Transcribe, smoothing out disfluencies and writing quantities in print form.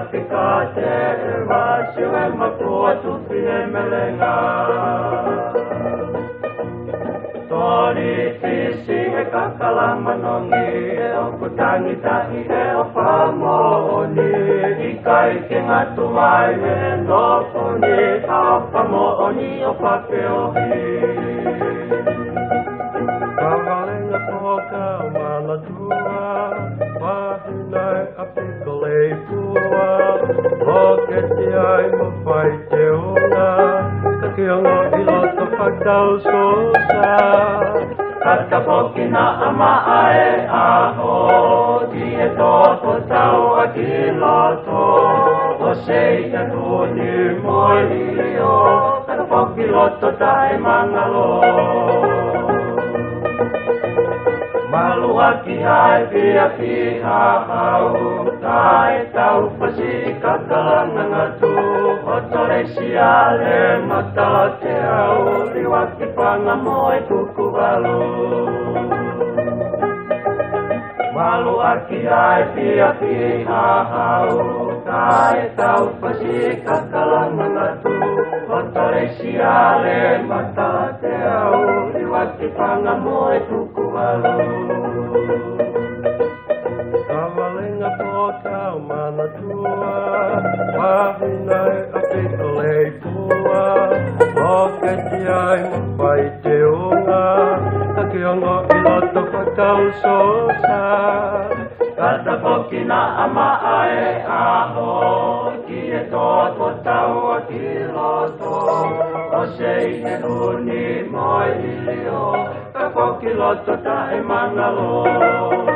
Wakikate Wasiwe Makua Tupine Melenga Tori Tisi E Kakalama Nongi E Okutangi Tahi E Opamoni Ikai Kengatu Mai E Noponi Opamoni Opakeohi Kamalenga Poka Malatua Mahinai Apikolei Pua Loketi ai Mawhai Te Ona Kakiongo Iloto Whakau Sosa Kata Poki Na Ama Ae Aho Ki E Toto Tau A Kiloto O Sei Te Tuni Moi Lio Kata Poki Loto Tae Mangalo Maluaki ai pia pia hau Tai tau pasi kakalang ngatu Otore siale mata te au Riwaki pangamoy kuku balu Maluaki ai pia pia hau Tai tau pasi kakalang ngatu Otore siale mata te au Riwaki pangamoy kuku balu Kamalenga poka mana tua Mahinai apikolei pua Loketi ai mawhai te unga Kakiongo iloto whakau sosa Kata poki na ama ae aho Ki e toto tau a kiloto O sei te nuni moi ilio Ka poki loto tae mangalo